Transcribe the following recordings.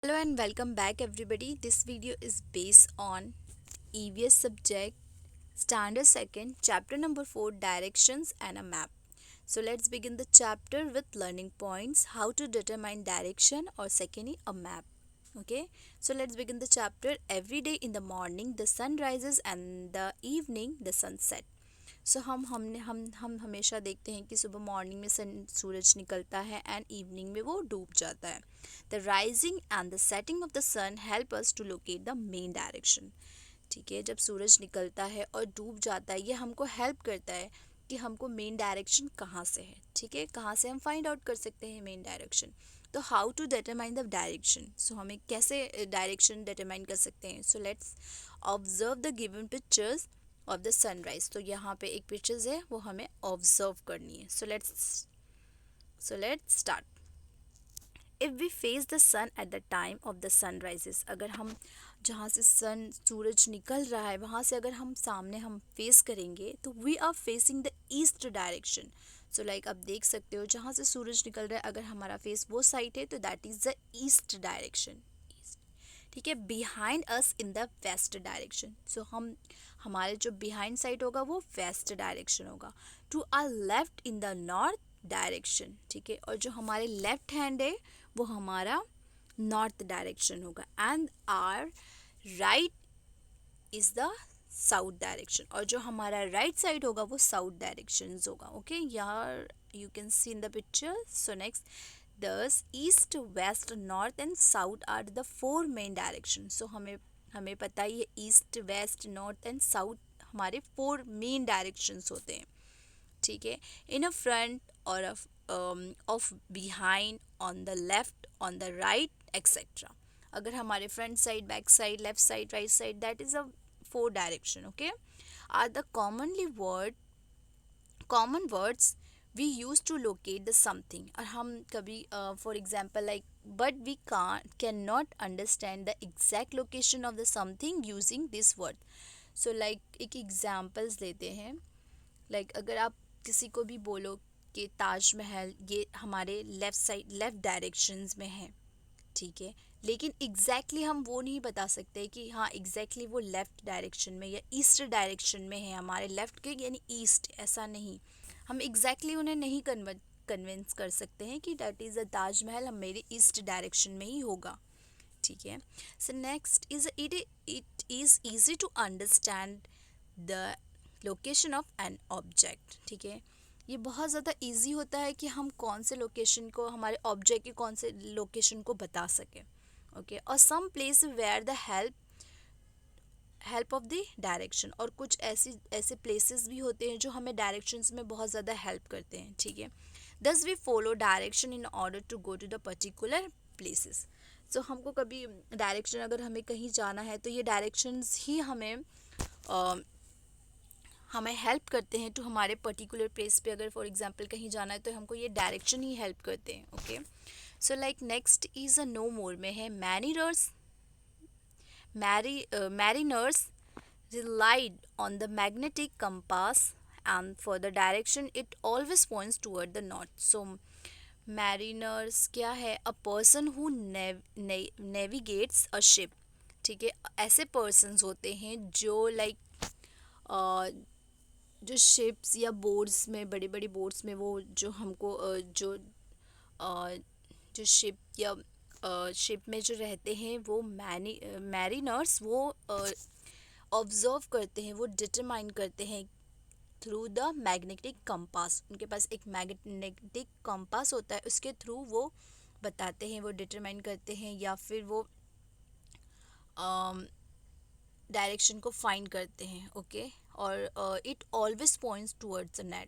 Hello and welcome back everybody. This video is based on EVS subject standard second chapter number 4 directions and a map. So let's begin the chapter with learning points how to determine direction or secondly a map. Okay, so let's begin the chapter. Every day in the morning the sun rises and the evening the sunset. सो हम हमेशा देखते हैं कि सुबह morning में सूरज निकलता है and evening में वो डूब जाता है. The rising and the setting of the sun help us to locate the main direction. ठीक है, जब सूरज निकलता है और डूब जाता है ये हमको हेल्प करता है कि हमको मेन डायरेक्शन कहाँ से है. ठीक है, कहाँ से हम फाइंड आउट कर सकते हैं मेन डायरेक्शन. तो how to determine the direction. So हमें कैसे डायरेक्शन डिटरमाइन कर सकते हैं. So let's observe the given pictures of the sunrise. तो यहाँ पे एक पिक्चर्स है वो हमें ऑब्जर्व करनी है. So let's start. If we face the sun at the time of the sunrises, अगर हम जहाँ से सूरज निकल रहा है वहाँ से अगर हम फेस करेंगे तो we are facing the east direction. So like आप देख सकते हो जहाँ से सूरज निकल रहा है अगर हमारा फेस वो साइड है तो that is the east direction. ठीक है, behind us in the west direction. So हमारे जो बिहाइंड साइड होगा वो वेस्ट डायरेक्शन होगा. To our left in the north direction. ठीक है, और जो हमारे लेफ्ट हैंड है वो हमारा नॉर्थ डायरेक्शन होगा. And our right is the south direction, और जो हमारा राइट साइड होगा वो साउथ डायरेक्शन होगा. ओके, यार you can see in the picture. So next, thus east west north and south are the four main directions. so हमें पता ही है east west north and south हमारे फोर मेन डायरेक्शंस होते हैं. ठीक है, इन अ फ्रंट और of behind on the left on the right etcetera. अगर हमारे front side back side left side right side that is a four direction. Okay, are the common words we use to locate the something. और हम कभी for example like but we can not understand the exact location of the something using this word. So like एक examples लेते हैं. Like अगर आप किसी को भी बोलो कि ताजमहल ये हमारे लेफ़्ट साइड लेफ़्ट डायरेक्शंस में है. ठीक है, लेकिन हम वो नहीं बता सकते कि हाँ वो लेफ़्ट डायरेक्शन में या ईस्ट डायरेक्शन में है हमारे लेफ़्ट के यानी ईस्ट. ऐसा नहीं, हम उन्हें नहीं कन्विंस कर सकते हैं कि दैट इज़ अ ताजमहल हम मेरे ईस्ट डायरेक्शन में ही होगा. ठीक है, so next is it is easy to understand the location of an object. ठीक है, ये बहुत ज़्यादा इजी होता है कि हम कौन से लोकेशन को हमारे ऑब्जेक्ट के कौन से लोकेशन को बता सकें. ओके, और some place where the help of the direction, और कुछ ऐसे प्लेसेस भी होते हैं जो हमें डायरेक्शंस में बहुत ज़्यादा हेल्प करते हैं. ठीक है, thus we follow direction in order to go to the particular places. So हमको कभी डायरेक्शन अगर हमें कहीं जाना है तो ये डायरेक्शंस ही हमें हेल्प करते हैं. तो हमारे पर्टिकुलर प्लेस पे अगर फॉर एग्जांपल कहीं जाना है तो हमको ये डायरेक्शन ही हेल्प करते हैं. Okay, so like next is a no more में है mariners relied on the magnetic compass, and for the direction it always points toward the north. So mariners क्या है, a person who navigates a ship. ठीक है, ऐसे persons होते हैं जो लाइक जो शिप्स या बोर्ड्स में बड़ी बड़ी बोर्ड्स में वो जो हमको जो शिप या शिप में जो रहते हैं वो मैरिनर्स वो ऑब्जर्व करते हैं, वो डिटरमाइन करते हैं थ्रू द मैग्नेटिक कंपास. उनके पास एक मैग्नेटिक कंपास होता है, उसके थ्रू वो बताते हैं, वो डिटरमाइन करते हैं या फिर वो डायरेक्शन को फाइंड करते हैं. ओके, और it always points towards the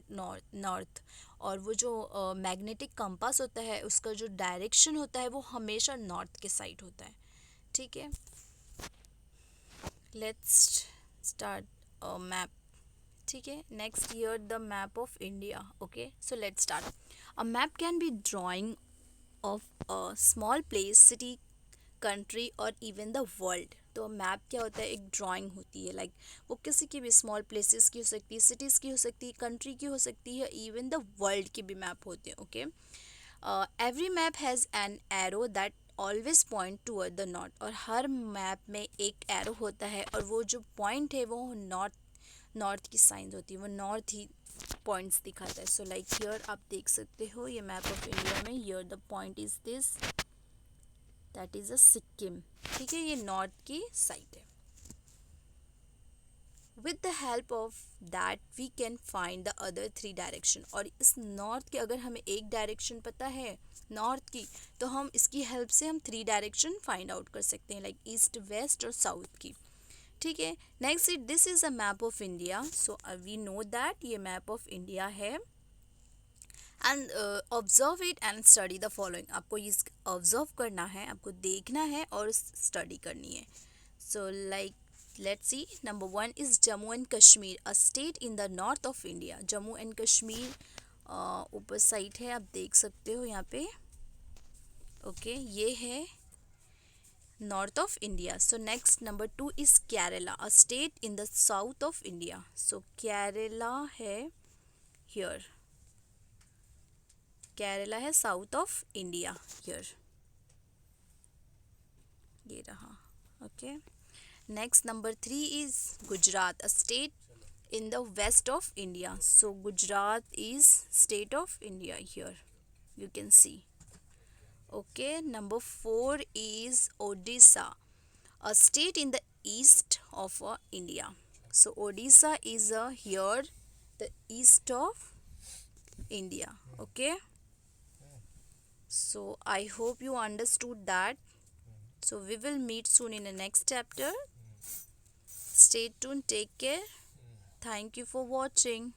north. और वो जो मैग्नेटिक कंपास होता है उसका जो डायरेक्शन होता है वो हमेशा नॉर्थ के साइड होता है. ठीक है, लेट्स स्टार्ट मैप. ठीक है, next year the map of India. Okay, so let's start. A map can be drying of a small place, city, country और इवन द वर्ल्ड. तो मैप क्या होता है, एक ड्राइंग होती है. लाइक वो किसी की भी स्मॉल प्लेसेस की हो सकती है, सिटीज़ की हो सकती है, कंट्री की हो सकती है, इवन द वर्ल्ड की भी मैप होते हैं. Okay, every map has an arrow that always point toward the north, और हर मैप में एक एरो होता है और वो जो पॉइंट है वो नॉर्थ की साइंस होती है, वो नॉर्थ ही पॉइंट्स दिखाता है. सो लाइक हियर आप देख सकते हो ये मैप ऑफ इंडिया में, here the point is this, that is a Sikkim. ठीक है, ये नॉर्थ की साइड है. With the help of that we can find the other 3 direction. और इस नॉर्थ की अगर हमें एक डायरेक्शन पता है नॉर्थ की, तो हम इसकी हेल्प से हम 3 डायरेक्शन फाइंड आउट कर सकते हैं, लाइक ईस्ट, वेस्ट और साउथ की. ठीक है. Next this is a map of India. So we know that ये मैप ऑफ इंडिया है. And observe it and study the following. आपको ये ऑब्जर्व करना है, आपको देखना है और स्टडी करनी है. So like let's see. Number 1 is Jammu and Kashmir, a state in the north of India. Jammu and Kashmir ऊपर साइड है, आप देख सकते हो यहाँ पे. ओके, ये है north of India. So next number 2 is Kerala, a state in the south of India. So Kerala है हियर, केरला है साउथ ऑफ इंडिया हियर, ये रहा. Okay. Next number 3 is Gujarat, a state in the west of India. So Gujarat is state of India here, you can see. Okay, number 4 is Odisha, a state in the east of India. So Odisha is here the east of India. Okay, so I hope you understood that. So we will meet soon in the next chapter. Stay tuned, take care. Thank you for watching.